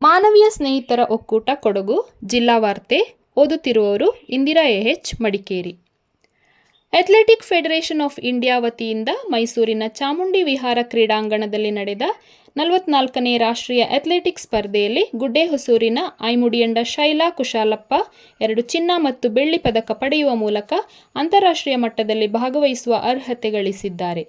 ಮಾನವೀಯ ಸ್ನೇಹಿತರ ಒಕ್ಕೂಟ ಕೊಡಗು ಜಿಲ್ಲಾ ವಾರ್ತೆ ಓದುತ್ತಿರುವವರು Indira H Madikeri. Athletic federation of India ವತಿಯಿಂದ ಮೈಸೂರಿನ ಚಾಮುಂಡಿ ವಿಹಾರ ಕ್ರೀಡಾಂಗಣದಲ್ಲಿ ನಡೆದ 44ನೇ ರಾಷ್ಟ್ರೀಯ ಅಥ್ಲೆಟಿಕ್ಸ್ ಸ್ಪರ್ಧೆಯಲ್ಲಿ ಗುಡ್ಡೆಹೊಸೂರಿನ ಐಮುಡಿಯಂಡ ಶೈಲಾ ಕುಶಾಲಪ್ಪ 2 ಚಿನ್ನ ಮತ್ತು ಬೆಳ್ಳಿ ಪದಕ ಪಡೆಯುವ ಮೂಲಕ ಅಂತಾರಾಷ್ಟ್ರೀಯ ಮಟ್ಟದಲ್ಲಿ ಭಾಗವಹಿಸುವ ಅರ್ಹತೆ ಗಳಿಸಿದ್ದಾರೆ.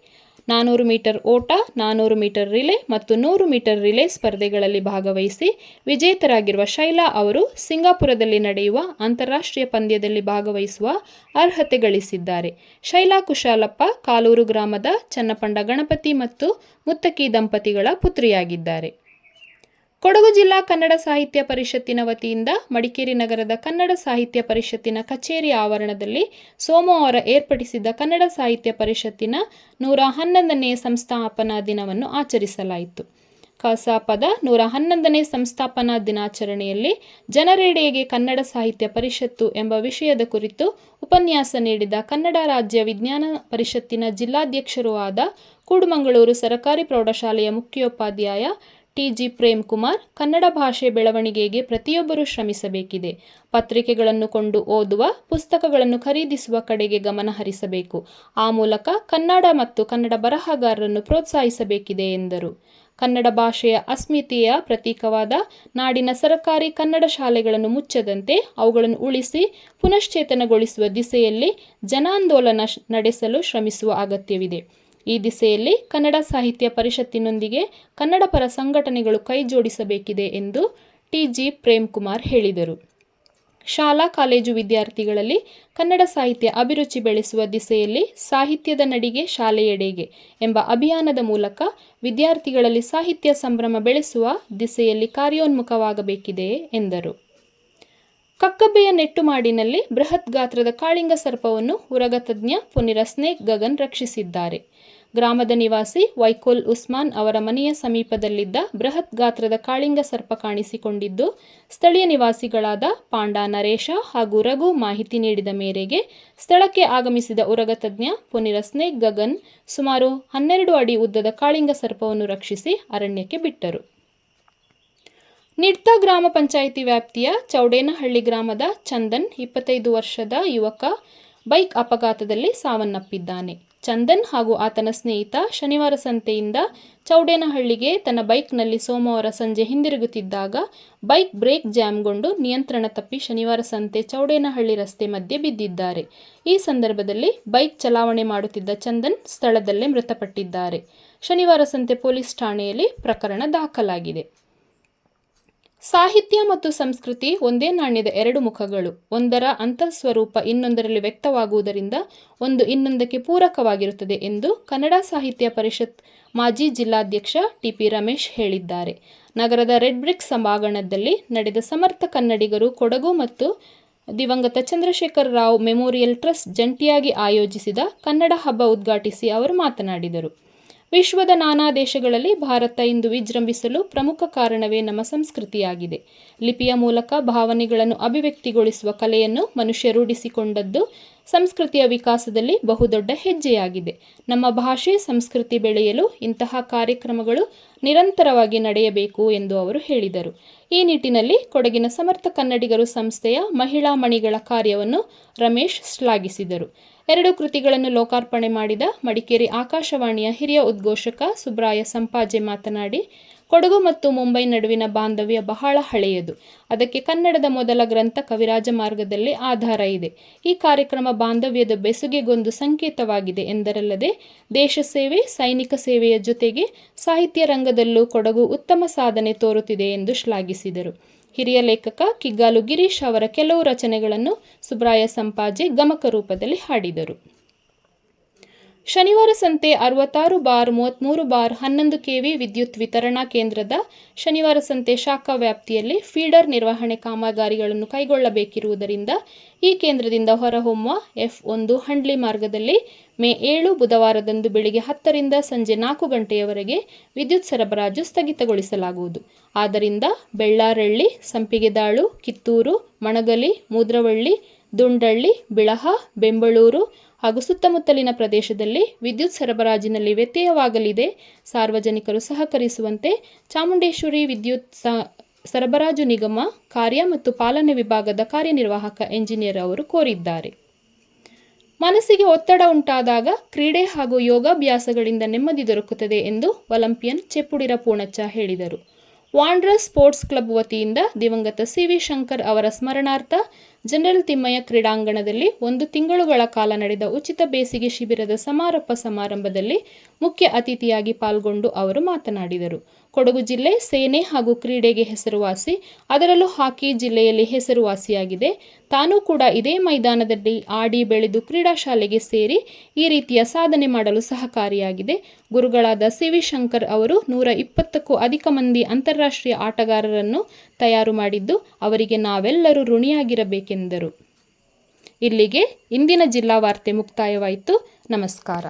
400 ಮೀಟರ್ ಓಟ, 400 ಮೀಟರ್ ರಿಲೇ ಮತ್ತು 100 ಮೀಟರ್ ರಿಲೇ ಸ್ಪರ್ಧೆಗಳಲ್ಲಿ ಭಾಗವಹಿಸಿ ವಿಜೇತರಾಗಿರುವ ಶೈಲಾ ಅವರು ಸಿಂಗಾಪುರದಲ್ಲಿ ನಡೆಯುವ ಅಂತಾರಾಷ್ಟ್ರೀಯ ಪಂದ್ಯದಲ್ಲಿ ಭಾಗವಹಿಸುವ ಅರ್ಹತೆ ಗಳಿಸಿದ್ದಾರೆ. ಶೈಲಾ ಕುಶಾಲಪ್ಪ ಕಾಲೂರು ಗ್ರಾಮದ ಚನ್ನಪಂಡ ಗಣಪತಿ ಮತ್ತು ಮುತ್ತಕ್ಕಿ ದಂಪತಿಗಳ ಪುತ್ರಿಯಾಗಿದ್ದಾರೆ. ಕೊಡಗು ಜಿಲ್ಲಾ ಕನ್ನಡ ಸಾಹಿತ್ಯ ಪರಿಷತ್ತಿನ ವತಿಯಿಂದ ಮಡಿಕೇರಿ ನಗರದ ಕನ್ನಡ ಸಾಹಿತ್ಯ ಪರಿಷತ್ತಿನ ಕಚೇರಿ ಆವರಣದಲ್ಲಿ ಸೋಮವಾರ ಏರ್ಪಡಿಸಿದ್ದ ಕನ್ನಡ ಸಾಹಿತ್ಯ ಪರಿಷತ್ತಿನ 111ನೇ ಸಂಸ್ಥಾಪನಾ ದಿನವನ್ನು ಆಚರಿಸಲಾಯಿತು. ಕಸಾಪದ 111ನೇ ಸಂಸ್ಥಾಪನಾ ದಿನಾಚರಣೆಯಲ್ಲಿ ಜನರೆಡೆಗೆ ಕನ್ನಡ ಸಾಹಿತ್ಯ ಪರಿಷತ್ತು ಎಂಬ ವಿಷಯದ ಕುರಿತು ಉಪನ್ಯಾಸ ನೀಡಿದ ಕನ್ನಡ ರಾಜ್ಯ ವಿಜ್ಞಾನ ಪರಿಷತ್ತಿನ ಜಿಲ್ಲಾಧ್ಯಕ್ಷರೂ ಆದ ಕೂಡುಮಂಗಳೂರು ಸರಕಾರಿ ಪ್ರೌಢಶಾಲೆಯ ಮುಖ್ಯೋಪಾಧ್ಯಾಯ ಟಿ.ಜಿ. ಪ್ರೇಮ್ಕುಮಾರ್, ಕನ್ನಡ ಭಾಷೆ ಬೆಳವಣಿಗೆಗೆ ಪ್ರತಿಯೊಬ್ಬರೂ ಶ್ರಮಿಸಬೇಕಿದೆ. ಪತ್ರಿಕೆಗಳನ್ನು ಕೊಂಡು ಓದುವ, ಪುಸ್ತಕಗಳನ್ನು ಖರೀದಿಸುವ ಕಡೆಗೆ ಗಮನ ಹರಿಸಬೇಕು. ಆ ಮೂಲಕ ಕನ್ನಡ ಮತ್ತು ಕನ್ನಡ ಬರಹಗಾರರನ್ನು ಪ್ರೋತ್ಸಾಹಿಸಬೇಕಿದೆ ಎಂದರು. ಕನ್ನಡ ಭಾಷೆಯ ಅಸ್ಮಿತೆಯ ಪ್ರತೀಕವಾದ ನಾಡಿನ ಸರಕಾರಿ ಕನ್ನಡ ಶಾಲೆಗಳನ್ನು ಮುಚ್ಚದಂತೆ ಅವುಗಳನ್ನು ಉಳಿಸಿ ಪುನಶ್ಚೇತನಗೊಳಿಸುವ ದಿಸೆಯಲ್ಲಿ ಜನಾಂದೋಲನ ನಡೆಸಲು ಶ್ರಮಿಸುವ ಅಗತ್ಯವಿದೆ. ಈ ದಿಸೆಯಲ್ಲಿ ಕನ್ನಡ ಸಾಹಿತ್ಯ ಪರಿಷತ್ತಿನೊಂದಿಗೆ ಕನ್ನಡ ಪರ ಸಂಘಟನೆಗಳು ಕೈಜೋಡಿಸಬೇಕಿದೆ ಎಂದು ಟಿ.ಜಿ. ಪ್ರೇಮ್ಕುಮಾರ್ ಹೇಳಿದರು. ಶಾಲಾ ಕಾಲೇಜು ವಿದ್ಯಾರ್ಥಿಗಳಲ್ಲಿ ಕನ್ನಡ ಸಾಹಿತ್ಯ ಅಭಿರುಚಿ ಬೆಳೆಸುವ ದಿಸೆಯಲ್ಲಿ ಸಾಹಿತ್ಯದ ನಡಿಗೆ ಶಾಲೆಯೆಡೆಗೆ ಎಂಬ ಅಭಿಯಾನದ ಮೂಲಕ ವಿದ್ಯಾರ್ಥಿಗಳಲ್ಲಿ ಸಾಹಿತ್ಯ ಸಂಭ್ರಮ ಬೆಳೆಸುವ ದಿಸೆಯಲ್ಲಿ ಕಾರ್ಯೋನ್ಮುಖವಾಗಬೇಕಿದೆ ಎಂದರು. ಕಕ್ಕಬ್ಬೆಯ ನೆಟ್ಟುಮಾಡಿನಲ್ಲಿ ಬೃಹತ್ ಗಾತ್ರದ ಕಾಳಿಂಗ ಸರ್ಪವನ್ನು ಉರಗ ತಜ್ಞ ಪುನಿರ ಸ್ನೇಕ್ ಗಗನ್ ರಕ್ಷಿಸಿದ್ದಾರೆ. ಗ್ರಾಮದ ನಿವಾಸಿ ವೈಕೋಲ್ ಉಸ್ಮಾನ್ ಅವರ ಮನೆಯ ಸಮೀಪದಲ್ಲಿದ್ದ ಬೃಹತ್ ಗಾತ್ರದ ಕಾಳಿಂಗ ಸರ್ಪ ಕಾಣಿಸಿಕೊಂಡಿದ್ದು, ಸ್ಥಳೀಯ ನಿವಾಸಿಗಳಾದ ಪಾಂಡಾ ನರೇಶ ಹಾಗೂ ರಘು ಮಾಹಿತಿ ನೀಡಿದ ಮೇರೆಗೆ ಸ್ಥಳಕ್ಕೆ ಆಗಮಿಸಿದ ಉರಗ ತಜ್ಞ ಪುನಿರ ಸ್ನೇಕ್ ಗಗನ್ ಸುಮಾರು 12 ಅಡಿ ಉದ್ದದ ಕಾಳಿಂಗ ಸರ್ಪವನ್ನು ರಕ್ಷಿಸಿ ಅರಣ್ಯಕ್ಕೆ ಬಿಟ್ಟರು. ನಿಡ್ತಾ ಗ್ರಾಮ ಪಂಚಾಯಿತಿ ವ್ಯಾಪ್ತಿಯ ಚೌಡೇನಹಳ್ಳಿ ಗ್ರಾಮದ ಚಂದನ್ 25 ವರ್ಷದ ಯುವಕ ಬೈಕ್ ಅಪಘಾತದಲ್ಲಿ ಸಾವನ್ನಪ್ಪಿದ್ದಾನೆ. ಚಂದನ್ ಹಾಗೂ ಆತನ ಸ್ನೇಹಿತ ಶನಿವಾರ ಸಂತೆಯಿಂದ ಚೌಡೇನಹಳ್ಳಿಗೆ ತನ್ನ ಬೈಕ್ನಲ್ಲಿ ಸೋಮವಾರ ಸಂಜೆ ಹಿಂದಿರುಗುತ್ತಿದ್ದಾಗ ಬೈಕ್ ಬ್ರೇಕ್ ಜಾಮ್ಗೊಂಡು ನಿಯಂತ್ರಣ ತಪ್ಪಿ ಶನಿವಾರ ಸಂತೆ ಚೌಡೇನಹಳ್ಳಿ ರಸ್ತೆ ಮಧ್ಯೆ ಬಿದ್ದಿದ್ದಾರೆ. ಈ ಸಂದರ್ಭದಲ್ಲಿ ಬೈಕ್ ಚಲಾವಣೆ ಮಾಡುತ್ತಿದ್ದ ಚಂದನ್ ಸ್ಥಳದಲ್ಲೇ ಮೃತಪಟ್ಟಿದ್ದಾರೆ. ಶನಿವಾರ ಸಂತೆ ಪೊಲೀಸ್ ಠಾಣೆಯಲ್ಲಿ ಪ್ರಕರಣ ದಾಖಲಾಗಿದೆ. ಸಾಹಿತ್ಯ ಮತ್ತು ಸಂಸ್ಕೃತಿ ಒಂದೇ ನಾಣ್ಯದ 2 ಮುಖಗಳು. ಒಂದರ ಅಂತಃಸ್ವರೂಪ ಇನ್ನೊಂದರಲ್ಲಿ ವ್ಯಕ್ತವಾಗುವುದರಿಂದ ಒಂದು ಇನ್ನೊಂದಕ್ಕೆ ಪೂರಕವಾಗಿರುತ್ತದೆ ಎಂದು ಕನ್ನಡ ಸಾಹಿತ್ಯ ಪರಿಷತ್ ಮಾಜಿ ಜಿಲ್ಲಾಧ್ಯಕ್ಷ ಟಿ.ಪಿ. ರಮೇಶ್ ಹೇಳಿದ್ದಾರೆ. ನಗರದ ರೆಡ್ ಬ್ರಿಕ್ಸ್ ಸಭಾಂಗಣದಲ್ಲಿ ನಡೆದ ಸಮರ್ಥ ಕನ್ನಡಿಗರು ಕೊಡಗು ಮತ್ತು ದಿವಂಗತ ಚಂದ್ರಶೇಖರ ರಾವ್ ಮೆಮೋರಿಯಲ್ ಟ್ರಸ್ಟ್ ಜಂಟಿಯಾಗಿ ಆಯೋಜಿಸಿದ ಕನ್ನಡ ಹಬ್ಬ ಉದ್ಘಾಟಿಸಿ ಅವರು ಮಾತನಾಡಿದರು. ವಿಶ್ವದ ನಾನಾ ದೇಶಗಳಲ್ಲಿ ಭಾರತ ಇಂದು ವಿಜೃಂಭಿಸಲು ಪ್ರಮುಖ ಕಾರಣವೇ ನಮ್ಮ ಸಂಸ್ಕೃತಿಯಾಗಿದೆ. ಲಿಪಿಯ ಮೂಲಕ ಭಾವನೆಗಳನ್ನು ಅಭಿವ್ಯಕ್ತಿಗೊಳಿಸುವ ಕಲೆಯನ್ನು ಮನುಷ್ಯ ರೂಢಿಸಿಕೊಂಡದ್ದು ಸಂಸ್ಕೃತಿಯ ವಿಕಾಸದಲ್ಲಿ ಬಹುದೊಡ್ಡ ಹೆಜ್ಜೆಯಾಗಿದೆ. ನಮ್ಮ ಭಾಷೆ ಸಂಸ್ಕೃತಿ ಬೆಳೆಯಲು ಇಂತಹ ಕಾರ್ಯಕ್ರಮಗಳು ನಿರಂತರವಾಗಿ ನಡೆಯಬೇಕು ಎಂದು ಅವರು ಹೇಳಿದರು. ಈ ನಿಟ್ಟಿನಲ್ಲಿ ಕೊಡಗಿನ ಸಮರ್ಥ ಕನ್ನಡಿಗರು ಸಂಸ್ಥೆಯ ಮಹಿಳಾ ಮಣಿಗಳ ಕಾರ್ಯವನ್ನು ರಮೇಶ್ ಶ್ಲಾಘಿಸಿದರು. 2 ಕೃತಿಗಳನ್ನು ಲೋಕಾರ್ಪಣೆ ಮಾಡಿದ ಮಡಿಕೇರಿ ಆಕಾಶವಾಣಿಯ ಹಿರಿಯ ಉದ್ಘೋಷಕ ಸುಬ್ರಾಯ ಸಂಪಾಜೆ ಮಾತನಾಡಿ, ಕೊಡಗು ಮತ್ತು ಮುಂಬೈ ನಡುವಿನ ಬಾಂಧವ್ಯ ಬಹಳ ಹಳೆಯದು. ಅದಕ್ಕೆ ಕನ್ನಡದ ಮೊದಲ ಗ್ರಂಥ ಕವಿರಾಜ ಮಾರ್ಗದಲ್ಲಿ ಆಧಾರ ಇದೆ. ಈ ಕಾರ್ಯಕ್ರಮ ಬಾಂಧವ್ಯದ ಬೆಸುಗೆಗೊಂದು ಸಂಕೇತವಾಗಿದೆ ಎಂದರಲ್ಲದೆ, ದೇಶ ಸೇವೆ, ಸೈನಿಕ ಸೇವೆಯ ಜೊತೆಗೆ ಸಾಹಿತ್ಯ ರಂಗದಲ್ಲೂ ಕೊಡಗು ಉತ್ತಮ ಸಾಧನೆ ತೋರುತ್ತಿದೆ ಎಂದು ಶ್ಲಾಘಿಸಿದರು. ಹಿರಿಯ ಲೇಖಕ ಕಿಗ್ಗಾಲು ಗಿರೀಶ್ ಅವರ ಕೆಲವು ರಚನೆಗಳನ್ನು ಸುಬ್ರಾಯ ಸಂಪಾಜೆ ಗಮಕ ರೂಪದಲ್ಲಿ ಹಾಡಿದರು. ಶನಿವಾರ ಸಂತೆ 66/33/11 ಕೆವಿ ವಿದ್ಯುತ್ ವಿತರಣಾ ಕೇಂದ್ರದ ಶನಿವಾರ ಸಂತೆ ಶಾಖಾ ವ್ಯಾಪ್ತಿಯಲ್ಲಿ ಫೀಡರ್ ನಿರ್ವಹಣೆ ಕಾಮಗಾರಿಗಳನ್ನು ಕೈಗೊಳ್ಳಬೇಕಿರುವುದರಿಂದ ಈ ಕೇಂದ್ರದಿಂದ ಹೊರಹೊಮ್ಮುವ F1 ಹಂಡ್ಲಿ ಮಾರ್ಗದಲ್ಲಿ ಮೇ 7 ಬುಧವಾರದಂದು ಬೆಳಿಗ್ಗೆ 10ರಿಂದ ಸಂಜೆ 4 ಗಂಟೆಯವರೆಗೆ ವಿದ್ಯುತ್ ಸರಬರಾಜು ಸ್ಥಗಿತಗೊಳಿಸಲಾಗುವುದು. ಆದ್ದರಿಂದ ಬೆಳ್ಳಾರಳ್ಳಿ, ಸಂಪಿಗೆದಾಳು, ಕಿತ್ತೂರು, ಮಣಗಲಿ, ಮೂದ್ರವಳ್ಳಿ, ದುಂಡಳ್ಳಿ, ಬಿಳಹ, ಬೆಂಬಳೂರು ಹಾಗೂ ಸುತ್ತಮುತ್ತಲಿನ ಪ್ರದೇಶದಲ್ಲಿ ವಿದ್ಯುತ್ ಸರಬರಾಜಿನಲ್ಲಿ ವ್ಯತ್ಯಯವಾಗಲಿದೆ. ಸಾರ್ವಜನಿಕರು ಸಹಕರಿಸುವಂತೆ ಚಾಮುಂಡೇಶ್ವರಿ ವಿದ್ಯುತ್ ಸರಬರಾಜು ನಿಗಮ ಕಾರ್ಯ ಮತ್ತು ಪಾಲನೆ ವಿಭಾಗದ ಕಾರ್ಯನಿರ್ವಾಹಕ ಎಂಜಿನಿಯರ್ ಅವರು ಕೋರಿದ್ದಾರೆ. ಮನಸ್ಸಿಗೆ ಒತ್ತಡ ಉಂಟಾದಾಗ ಕ್ರೀಡೆ ಹಾಗೂ ಯೋಗಾಭ್ಯಾಸಗಳಿಂದ ನೆಮ್ಮದಿ ದೊರಕುತ್ತದೆ ಎಂದು ಒಲಿಂಪಿಯನ್ ಚೆಪ್ಪುಡಿರ ಪೂಣಚ್ಚ ಹೇಳಿದರು. ವಾಂಡರರ್ಸ್ ಸ್ಪೋರ್ಟ್ಸ್ ಕ್ಲಬ್ ವತಿಯಿಂದ ದಿವಂಗತ ಸಿ.ವಿ. ಶಂಕರ್ ಅವರ ಸ್ಮರಣಾರ್ಥ ಜನರಲ್ ತಿಮ್ಮಯ್ಯ ಕ್ರೀಡಾಂಗಣದಲ್ಲಿ 1 ತಿಂಗಳುಗಳ ಕಾಲ ನಡೆದ ಉಚಿತ ಬೇಸಿಗೆ ಶಿಬಿರದ ಸಮಾರೋಪ ಸಮಾರಂಭದಲ್ಲಿ ಮುಖ್ಯ ಅತಿಥಿಯಾಗಿ ಪಾಲ್ಗೊಂಡು ಅವರು ಮಾತನಾಡಿದರು. ಕೊಡಗು ಜಿಲ್ಲೆ ಸೇನೆ ಹಾಗೂ ಕ್ರೀಡೆಗೆ ಹೆಸರುವಾಸಿ, ಅದರಲ್ಲೂ ಹಾಕಿ ಜಿಲ್ಲೆಯಲ್ಲಿ ಹೆಸರುವಾಸಿಯಾಗಿದೆ. ತಾನೂ ಕೂಡ ಇದೇ ಮೈದಾನದಲ್ಲಿ ಆಡಿ ಬೆಳೆದು ಕ್ರೀಡಾ ಶಾಲೆಗೆ ಸೇರಿ ಈ ರೀತಿಯ ಸಾಧನೆ ಮಾಡಲು ಸಹಕಾರಿಯಾಗಿದೆ. ಗುರುಗಳಾದ ಸಿ.ವಿ. ಶಂಕರ್ ಅವರು 120ಕ್ಕೂ ಅಧಿಕ ಮಂದಿ ಅಂತಾರಾಷ್ಟ್ರೀಯ ಆಟಗಾರರನ್ನು ತಯಾರು ಮಾಡಿದ್ದು ಅವರಿಗೆ ನಾವೆಲ್ಲರೂ ಋಣಿಯಾಗಿರಬೇಕೆಂದರು. ಇಲ್ಲಿಗೆ ಇಂದಿನ ಜಿಲ್ಲಾ ವಾರ್ತೆ ಮುಕ್ತಾಯವಾಯಿತು. ನಮಸ್ಕಾರ.